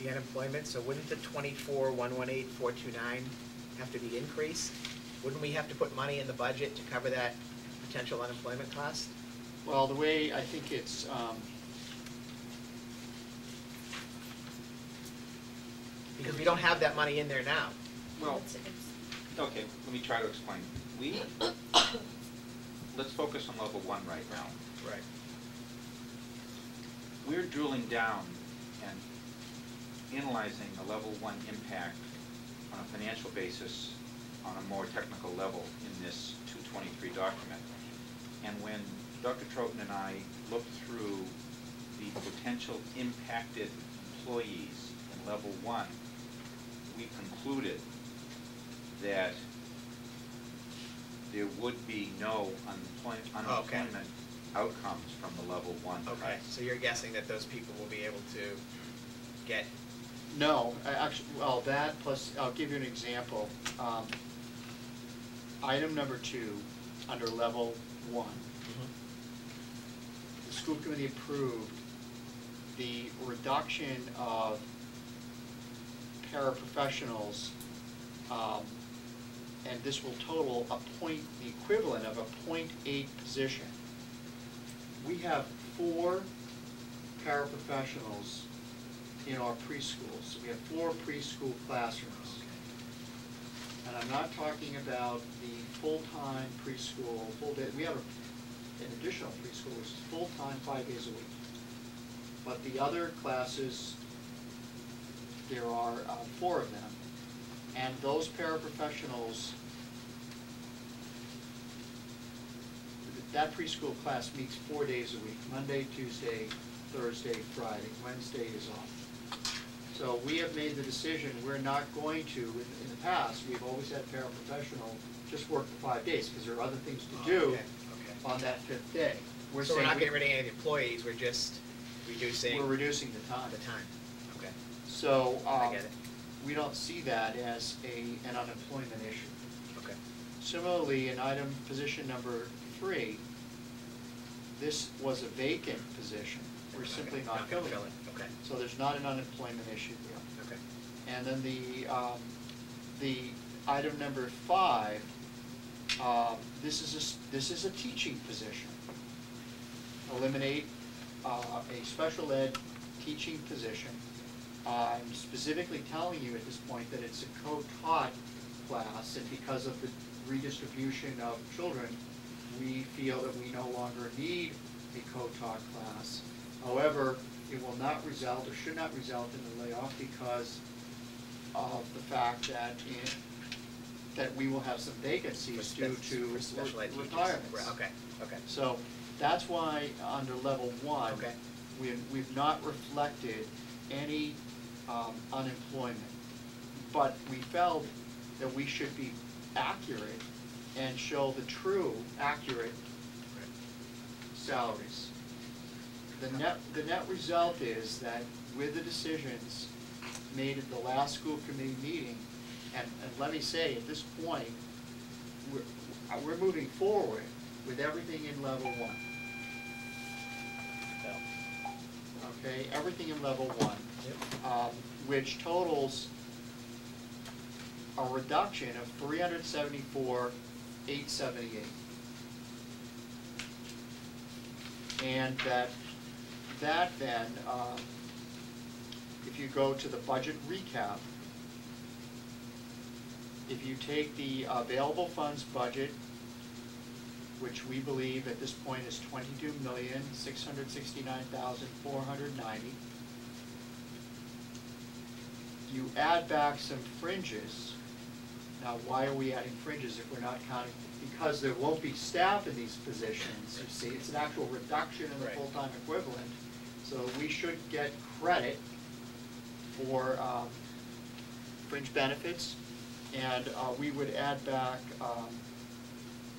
the unemployment, so wouldn't the 24,118,429 have to be increased? Wouldn't we have to put money in the budget to cover that potential unemployment cost? Well, the way I think it's, Because we don't have that money in there now. Well, okay, let me try to explain. Let's focus on level 1 right now. Right. We're drilling down and analyzing the level 1 impact on a financial basis on a more technical level in this 223 document. And when Dr. Troughton and I looked through the potential impacted employees in level 1, we concluded that there would be no unemployment outcomes from the level 1 Okay, cuts. so you're guessing that those people will be able to get... no, actually, well, that plus, I'll give you an example. Item number 2, under level 1, the school committee approved the reduction of paraprofessionals, and this will total the equivalent of a 0.8 position. We have 4 paraprofessionals in our preschools. We have 4 preschool classrooms. And I'm not talking about the full-time preschool, full day. We have an additional preschool, which is full-time 5 days a week. But the other classes, there are 4 of them. And those paraprofessionals, that preschool class meets 4 days a week, Monday, Tuesday, Thursday, Friday. Wednesday is off. So we have made the decision we're not going to, in the past, we've always had paraprofessional just work the 5 days because there are other things to do on that 5th day. So we're not getting rid of any of the employees, we're just reducing... We're reducing the time. Okay. So I get it. we don't see that as an unemployment issue. Okay. Similarly, in position number 3, this was a vacant position. We're simply not filling it. Okay. So there's not an unemployment issue there. Okay. And then the item number 5, this is a teaching position. Eliminate a special ed teaching position. I'm specifically telling you at this point that it's a co-taught class, and because of the redistribution of children, we feel that we no longer need a co-taught class. However, it will not result or should not result in a layoff because of the fact that we will have some vacancies due to retirements. Right. Okay. Okay. So that's why under level 1, okay, we've not reflected any unemployment, but we felt that we should be accurate and show the true accurate salaries. The net result is that with the decisions made at the last school committee meeting, and let me say at this point, we're moving forward with everything in level 1. Okay, everything in level 1, which totals a reduction of 374,878, and that then, if you go to the budget recap, if you take the available funds budget, which we believe at this point is $22,669,490, you add back some fringes. Now, why are we adding fringes if we're not counting? Because there won't be staff in these positions. You see, it's an actual reduction in the full-time equivalent. So we should get credit for fringe benefits, and we would add back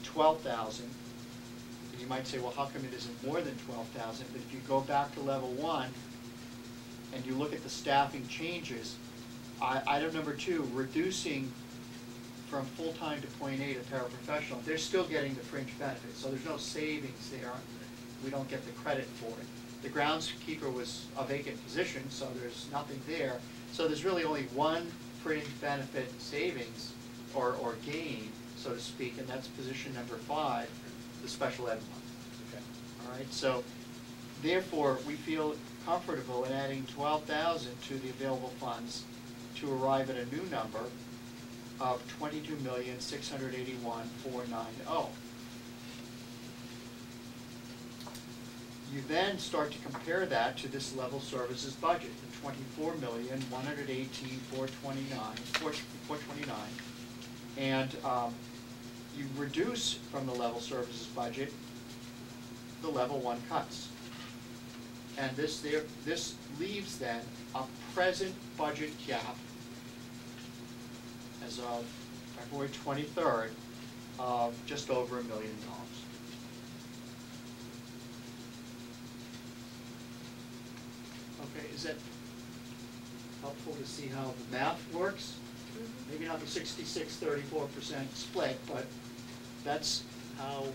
12,000. And you might say, well, how come it isn't more than 12,000? But if you go back to level 1 and you look at the staffing changes, item number 2, reducing from full-time to 0.8 a paraprofessional, they're still getting the fringe benefits. So there's no savings there. We don't get the credit for it. The groundskeeper was a vacant position, so there's nothing there. So there's really only one fringe benefit savings or gain, so to speak, and that's position number 5, the special ed one. Okay. All right, so therefore, we feel comfortable in adding 12,000 to the available funds to arrive at a new number of 22,681,490. You then start to compare that to this level services budget, the 24,118,429, and you reduce from the level services budget the level 1 cuts. And this leaves then a present budget gap as of February 23rd of just over $1 million. Okay, is that helpful to see how the math works? Maybe not the 66-34% split, but that's how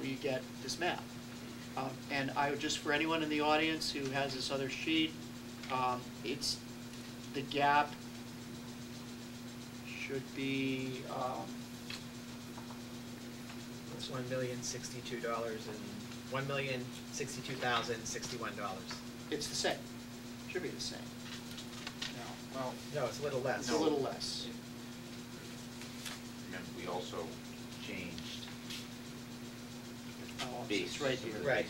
we get this math. And I would just, for anyone in the audience who has this other sheet, it's, the gap should be, It's $1,062 and $1,062,061. it's the same, should be the same. No, well, No, it's a little less. it's a little less. Remember, we also changed Oh, base. it's right here. Right.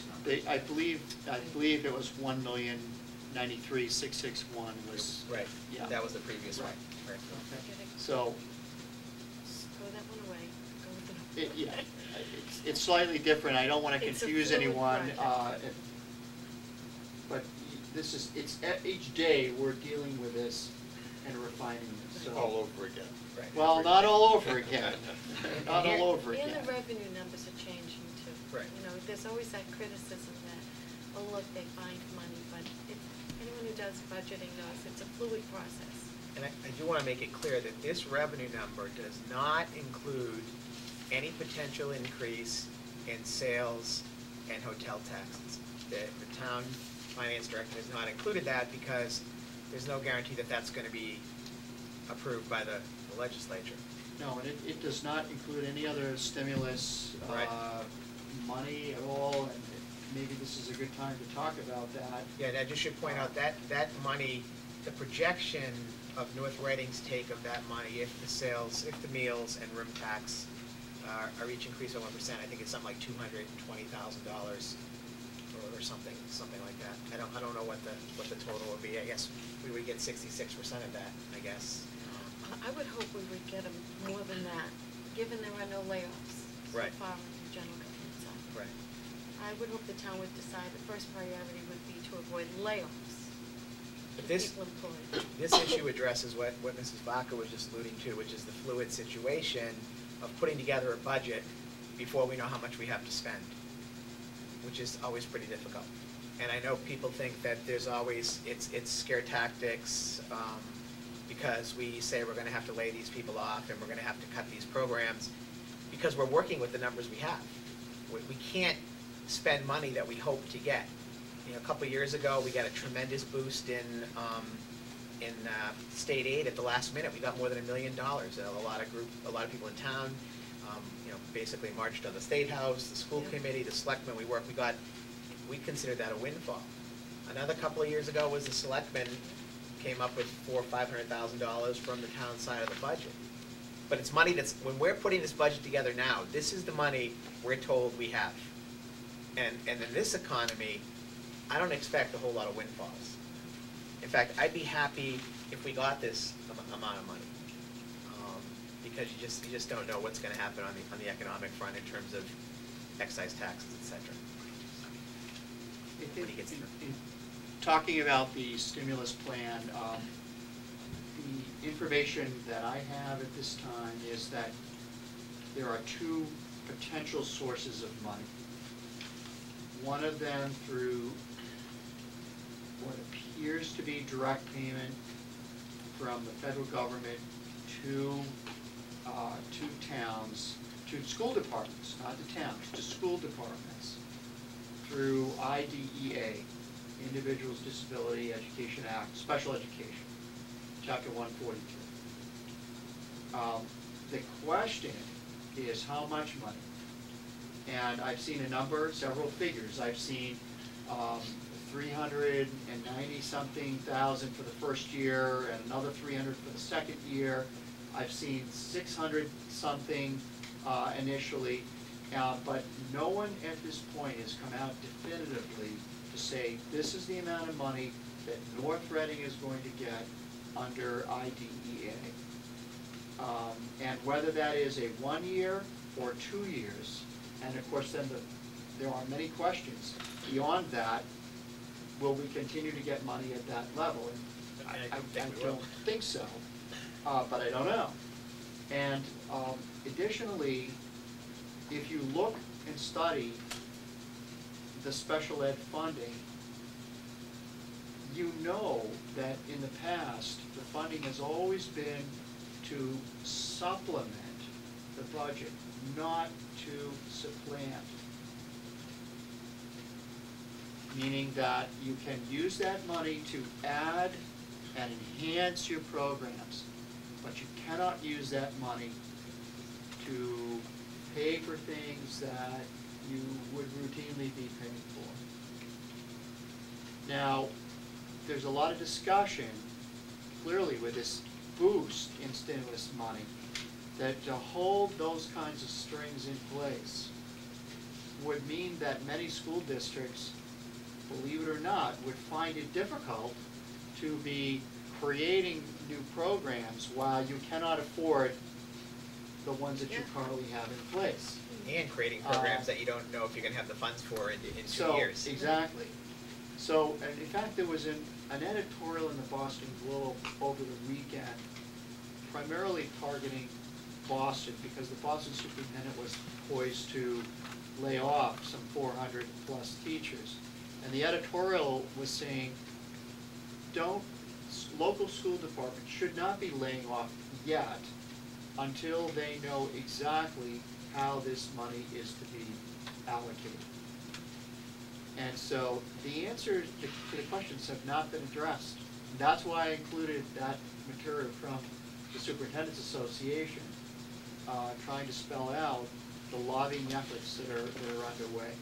I believe it was 1,093,661 was. Right, Yeah. that was the previous one. Right. Right. Okay. So, Throw that one away, go with the. yeah, it's slightly different, I don't want to It's a confuse fluid anyone. project. But this is, each day we're dealing with this and refining this, so. All over again. Right. Well, not all over again, not And all over again. And the revenue numbers are changing too. Right. You know, there's always that criticism that, oh, look, they find money, but anyone who does budgeting knows it's a fluid process. And I do want to make it clear that this revenue number does not include any potential increase in sales and hotel taxes. The town finance director has not included that because there's no guarantee that that's going to be approved by the legislature. No, and it does not include any other stimulus, Right. money at all, and maybe this is a good time to talk about that. Yeah, and I just should point out that money, the projection of North Reading's take of that money, if the sales, if the meals and room tax are each increased by 1%, I think it's something like $220,000 or something like that. I don't know what the total would be. I guess we would get 66% of that, I guess. I would hope we would get them more than that, given there are no layoffs so Right. far on the general government side. Right. I would hope the town would decide the first priority would be to avoid layoffs. But Keep this, people employed. this issue addresses what Mrs. Baca was just alluding to, which is the fluid situation of putting together a budget before we know how much we have to spend, which is always pretty difficult. And I know people think that there's always, it's scare tactics, because we say we're gonna have to lay these people off and we're gonna have to cut these programs, because we're working with the numbers we have. We can't spend money that we hope to get. You know, a couple of years ago, we got a tremendous boost in state aid at the last minute. We got more than $1 million. A lot of people in town, basically marched on the State House, the school Yeah. committee, the selectmen. We considered that a windfall. Another couple of years ago was the selectmen came up with $400,000 or $500,000 from the town side of the budget. But it's money when we're putting this budget together now, this is the money we're told we have. And in this economy, I don't expect a whole lot of windfalls. In fact, I'd be happy if we got this amount of money. Because you just don't know what's gonna happen on the economic front in terms of excise taxes, et cetera. When he gets through. Talking about the stimulus plan, the information that I have at this time is that there are two potential sources of money. One of them through what appears to be direct payment from the federal government to towns, to school departments, not to towns, to school departments, through IDEA. Individuals Disability Education Act, Special Education, Chapter 142. The question is how much money? And I've seen a number, several figures. I've seen 390-something thousand for the first year and another 300 for the second year. I've seen 600-something initially, but no one at this point has come out definitively to say this is the amount of money that North Reading is going to get under IDEA. And whether that is a 1 year or 2 years, and of course then there are many questions beyond that. Will we continue to get money at that level? And I don't think so, but I don't know. And additionally, if you look and study the special ed funding, you know that in the past, the funding has always been to supplement the budget, not to supplant. Meaning that you can use that money to add and enhance your programs, but you cannot use that money to pay for things that you would routinely be paying for. Now, there's a lot of discussion, clearly, with this boost in stimulus money, that to hold those kinds of strings in place would mean that many school districts, believe it or not, would find it difficult to be creating new programs while you cannot afford the ones that you currently have in place. And creating programs that you don't know if you're gonna have the funds for in 2 years. Exactly. So, and in fact, there was an editorial in the Boston Globe over the weekend, primarily targeting Boston, because the Boston superintendent was poised to lay off some 400 plus teachers. And the editorial was saying, local school departments should not be laying off yet until they know exactly how this money is to be allocated. And so the answers to the questions have not been addressed. And that's why I included that material from the Superintendent's Association, trying to spell out the lobbying efforts that are underway.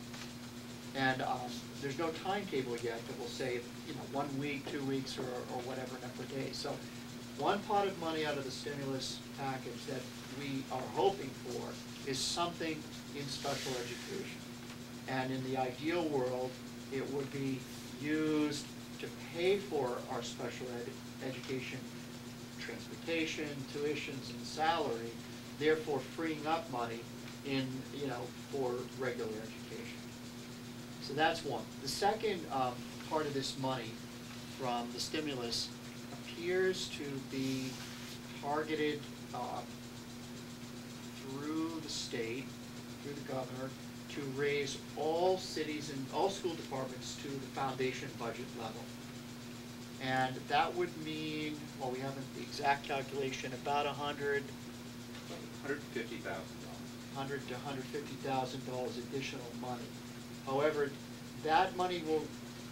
And there's no timetable yet that will say, 1 week, 2 weeks, or whatever number of days. So one pot of money out of the stimulus package that we are hoping for is something in special education. And in the ideal world, it would be used to pay for our special education, transportation, tuitions, and salary, therefore freeing up money in, for regular education. So that's one. The second part of this money from the stimulus appears to be targeted through the state, through the governor, to raise all cities and all school departments to the foundation budget level. And that would mean, well, we haven't the exact calculation, about $150,000 to $150,000 additional money. However, that money will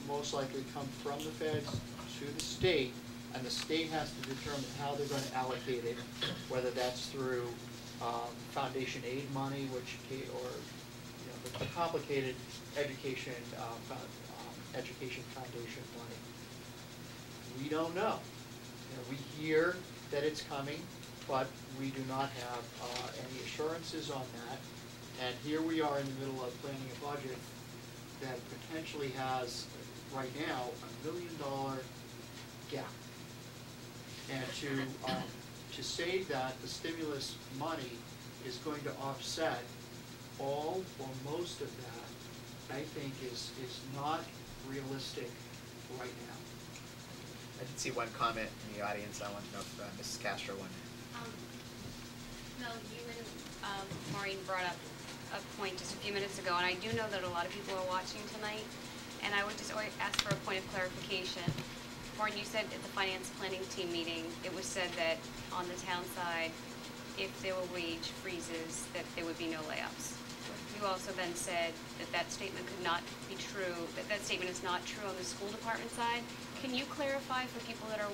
most likely come from the feds to the state, and the state has to determine how they're going to allocate it, whether that's through foundation aid money, or the complicated education foundation money. We don't know. We hear that it's coming, but we do not have any assurances on that. And here we are in the middle of planning a budget that potentially has, right now, $1 million gap. And to say that the stimulus money is going to offset all or most of that, I think is not realistic right now. I did see one comment in the audience. I want to know if Mrs. Castro wanted. Mel, you and Maureen brought up a point just a few minutes ago, and I do know that a lot of people are watching tonight, and I would just ask for a point of clarification. Maureen, you said at the finance planning team meeting, it was said that on the town side, if there were wage freezes, that there would be no layoffs. Can you you also then said that that statement could not be true, that that statement is not true on the school department side. Can you clarify for people that are